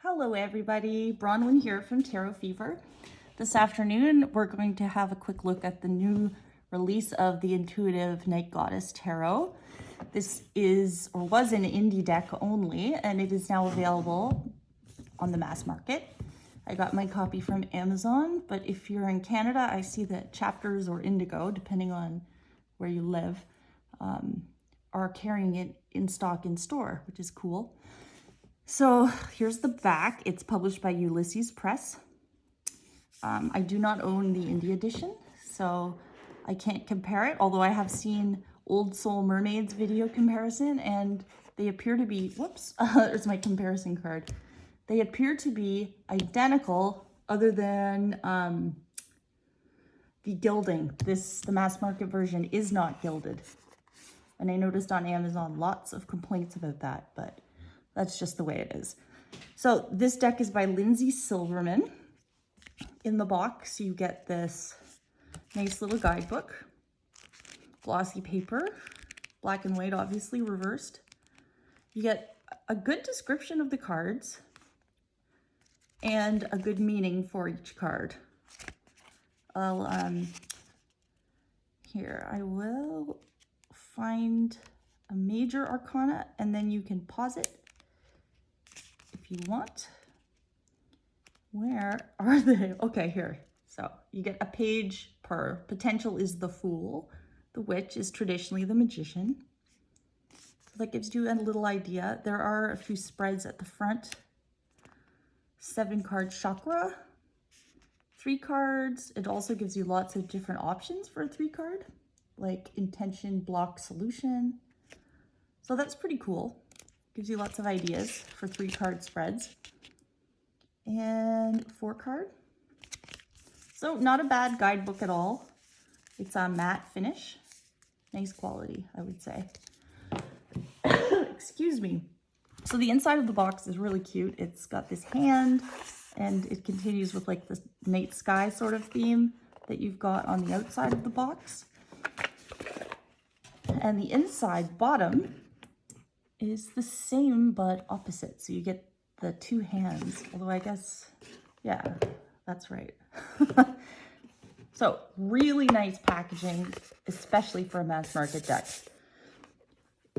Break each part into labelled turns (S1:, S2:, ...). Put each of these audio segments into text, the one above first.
S1: Hello everybody, Bronwyn here from Tarot Fever. This afternoon we're going to have a quick look at the new release of the Intuitive Night Goddess Tarot. This is, or was, an indie deck only, and it is now available on the mass market. I got my copy from Amazon, but if you're in Canada, I see that Chapters or Indigo, depending on where you live, are carrying it in stock in store, which is cool. So here's the back. It's published by Ulysses Press. I do not own the indie edition, so I can't compare it, although I have seen Old Soul Mermaids video comparison, and they appear to be, whoops, there's my comparison card. They appear to be identical other than the gilding. The mass market version is not gilded. And I noticed on Amazon lots of complaints about that, but that's just the way it is. So this deck is by Linzi Silverman. In the box, you get this nice little guidebook, glossy paper, black and white, obviously reversed. You get a good description of the cards and a good meaning for each card. Here, I will find a major arcana, and then you can pause it if you want. Where are they? Okay, here. So you get a page per. Potential is the Fool. The Witch is traditionally the Magician. So that gives you a little idea. There are a few spreads at the front. 7-card chakra. 3 cards. It also gives you lots of different options for a 3-card, like intention, block, solution. So that's pretty cool. Gives you lots of ideas for 3-card spreads. And 4-card. So not a bad guidebook at all. It's a matte finish. Nice quality, I would say. Excuse me. So the inside of the box is really cute. It's got this hand, and it continues with like this night sky sort of theme that you've got on the outside of the box. And the inside bottom is the same but opposite. So you get the 2 hands, although I guess, yeah, that's right. So really nice packaging, especially for a mass market deck.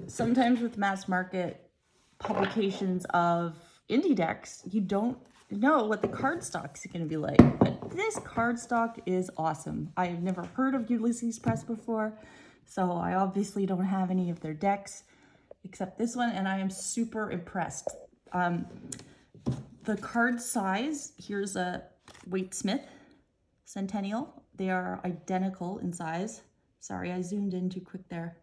S1: Sometimes with mass market publications of indie decks, you don't know what the cardstock is going to be like, but this cardstock is awesome. I've never heard of Ulysses Press before, so I obviously don't have any of their decks except this one, and I am super impressed. The card size, here's a Waite-Smith Centennial. They are identical in size. Sorry, I zoomed in too quick there.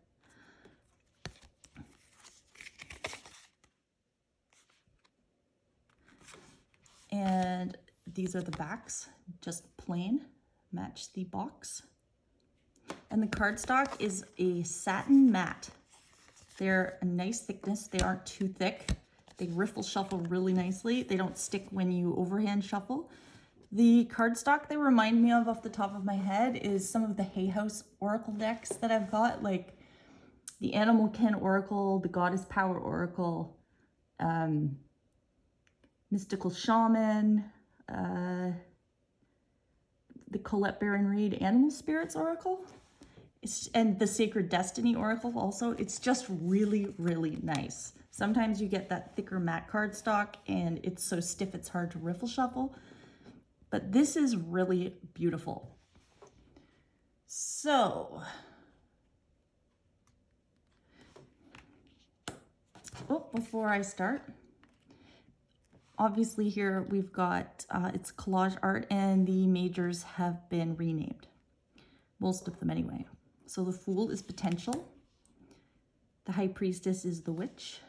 S1: And these are the backs, just plain, match the box. And the cardstock is a satin matte. They're a nice thickness. They aren't too thick. They riffle shuffle really nicely. They don't stick when you overhand shuffle. The cardstock they remind me of off the top of my head is some of the Hay House Oracle decks that I've got, like the Animal Kin Oracle, the Goddess Power Oracle, Mystical Shaman, the Colette Baron Reid Animal Spirits Oracle, and the Sacred Destiny Oracle also. It's just really, really nice. Sometimes you get that thicker matte cardstock and it's so stiff it's hard to riffle shuffle, but this is really beautiful. So, before I start, obviously here we've got, it's collage art, and the majors have been renamed. Most of them anyway. So the Fool is Potential. The High Priestess is the Witch.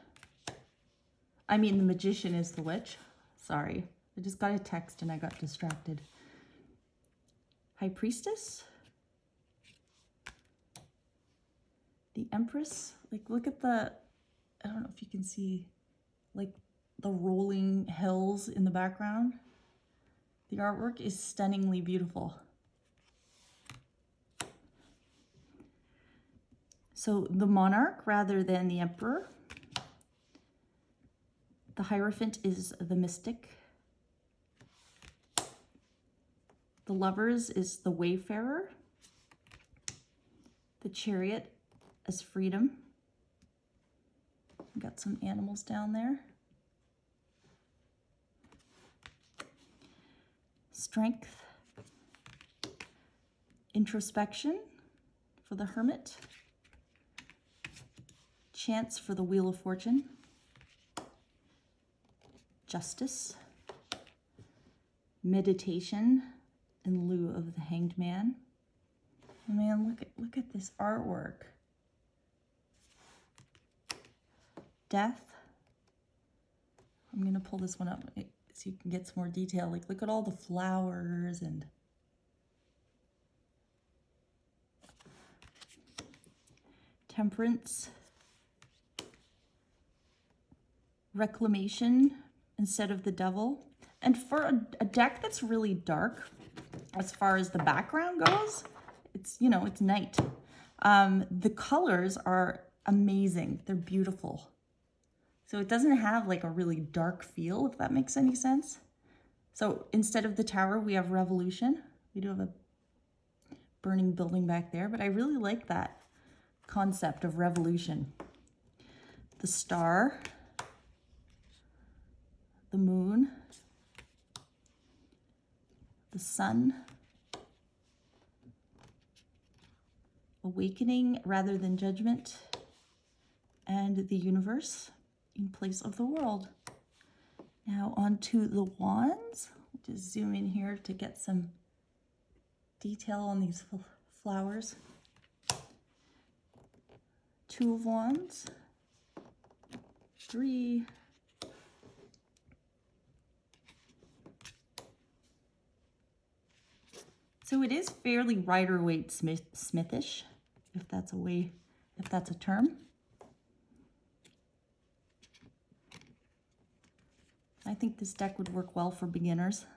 S1: I mean, the Magician is the Witch. Sorry, I just got a text and I got distracted. High Priestess. The Empress. Like, look at the, I don't know if you can see, like, the rolling hills in the background. The artwork is stunningly beautiful. So the Monarch rather than the Emperor. The Hierophant is the mystic. The Lovers is the wayfarer. The Chariot is freedom. Got some animals down there. Strength. Introspection for the Hermit. Chance for the Wheel of Fortune. Justice. Meditation in lieu of the Hanged Man. Oh man, look at this artwork. Death. I'm gonna pull this one up so you can get some more detail. Like, look at all the flowers and Temperance. Reclamation instead of the Devil. And for a deck that's really dark, as far as the background goes, it's, you know, it's night. The colors are amazing. They're beautiful. So it doesn't have like a really dark feel, if that makes any sense. So instead of the Tower, we have Revolution. We do have a burning building back there, but I really like that concept of revolution. The Star. The Moon. The Sun. Awakening rather than judgment. And the Universe in place of the world. Now onto the wands. Just zoom in here to get some detail on these flowers. Two of Wands. 3. So it is fairly Rider-Waite Smithish, if that's a term. I think this deck would work well for beginners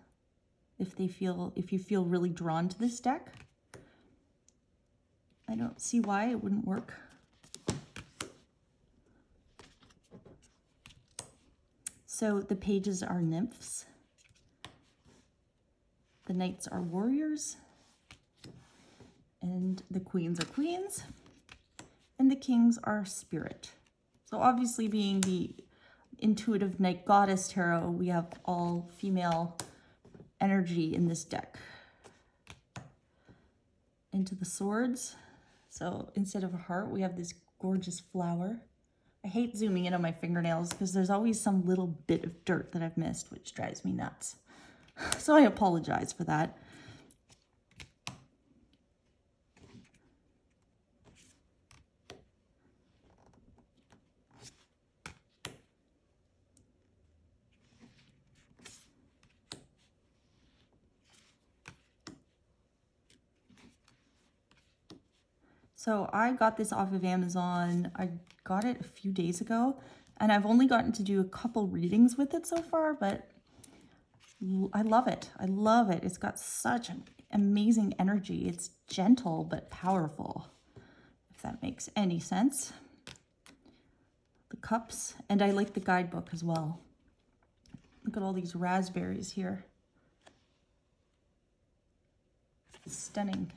S1: if you feel really drawn to this deck. I don't see why it wouldn't work. So the pages are nymphs. The knights are warriors. And the queens are queens. And the kings are spirit. So obviously, being the Intuitive Night Goddess Tarot, we have all female energy in this deck. Into the swords. So instead of a heart, we have this gorgeous flower. I hate zooming in on my fingernails because there's always some little bit of dirt that I've missed, which drives me nuts. So I apologize for that. So I got this off of Amazon. I got it a few days ago, and I've only gotten to do a couple readings with it so far, but I love it. I love it. It's got such an amazing energy. It's gentle but powerful, if that makes any sense. The cups, and I like the guidebook as well. Look at all these raspberries here. Stunning.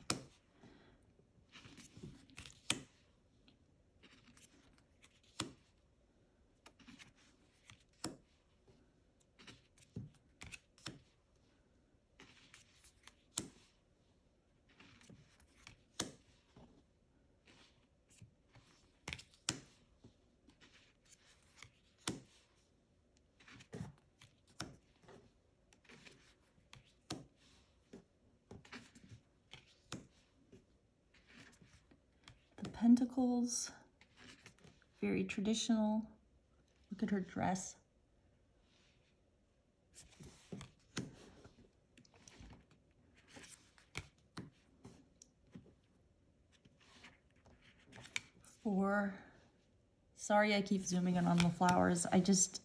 S1: Pentacles, very traditional. Look at her dress. Four. Sorry, I keep zooming in on the flowers. I just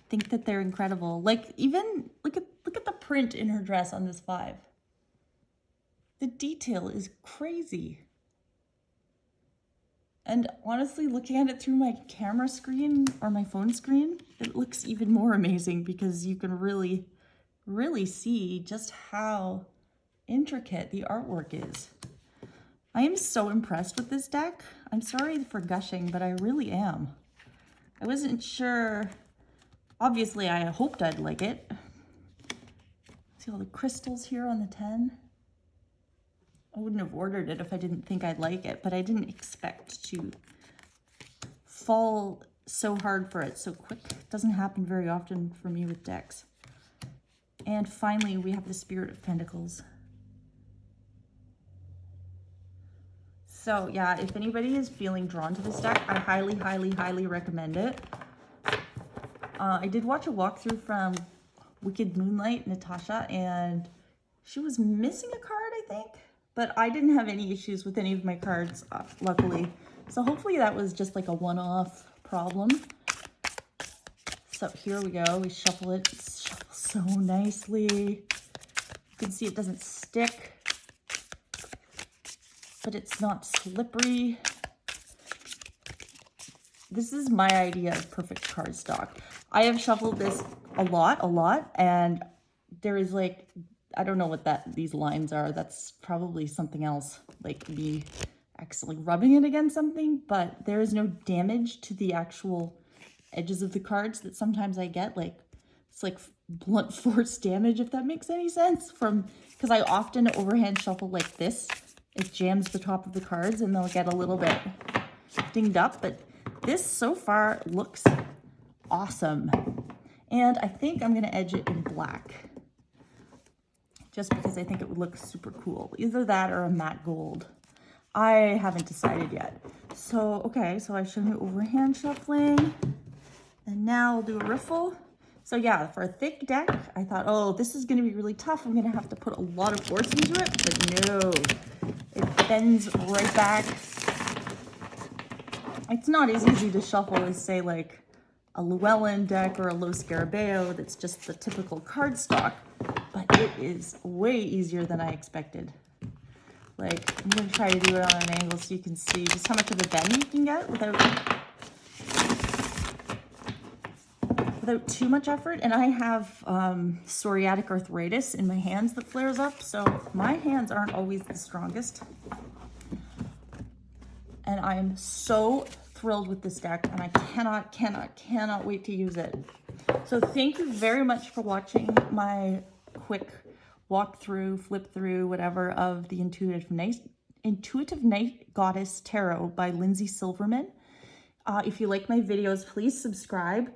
S1: think that they're incredible. Like, even look at the print in her dress on this 5. The detail is crazy. And honestly, looking at it through my camera screen or my phone screen, it looks even more amazing because you can really, really see just how intricate the artwork is. I am so impressed with this deck. I'm sorry for gushing, but I really am. I wasn't sure. Obviously, I hoped I'd like it. See all the crystals here on the 10? I wouldn't have ordered it if I didn't think I'd like it, but I didn't expect to fall so hard for it so quick. It doesn't happen very often for me with decks. And finally, we have the Spirit of Pentacles. So yeah, if anybody is feeling drawn to this deck, I highly, highly, highly recommend it. I did watch a walkthrough from Wicked Moonlight, Natasha, and she was missing a card, I think. But I didn't have any issues with any of my cards, luckily. So hopefully that was just like a one-off problem. So here we go. We shuffle it. It shuffles so nicely. You can see it doesn't stick, but it's not slippery. This is my idea of perfect cardstock. I have shuffled this a lot, and there is like, I don't know what these lines are. That's probably something else, like me accidentally rubbing it against something, but there is no damage to the actual edges of the cards that sometimes I get. Like, it's like blunt force damage, if that makes any sense, because I often overhand shuffle like this. It jams the top of the cards and they'll get a little bit dinged up, but this so far looks awesome. And I think I'm gonna edge it in black, just because I think it would look super cool. Either that or a matte gold. I haven't decided yet. So, okay, so I've shown you overhand shuffling, and now I'll do a riffle. So yeah, for a thick deck, I thought, oh, this is gonna be really tough. I'm gonna have to put a lot of force into it, but no, it bends right back. It's not as easy to shuffle as, say, like a Llewellyn deck or a Lo Scarabeo that's just the typical cardstock, but it is way easier than I expected. Like, I'm gonna try to do it on an angle so you can see just how much of a bend you can get without too much effort. And I have psoriatic arthritis in my hands that flares up, so my hands aren't always the strongest. And I am so thrilled with this deck, and I cannot wait to use it. So thank you very much for watching my quick walkthrough, flip through, whatever, of the Intuitive Night Goddess Tarot by Linzi Silverman. If you like my videos, please subscribe.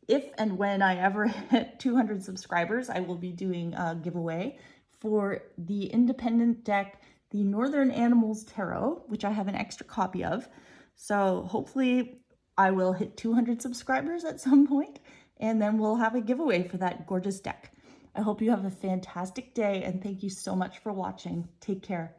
S1: If and when I ever hit 200 subscribers, I will be doing a giveaway for the independent deck, the Northern Animals Tarot, which I have an extra copy of. So hopefully I will hit 200 subscribers at some point, and then we'll have a giveaway for that gorgeous deck. I hope you have a fantastic day, and thank you so much for watching. Take care.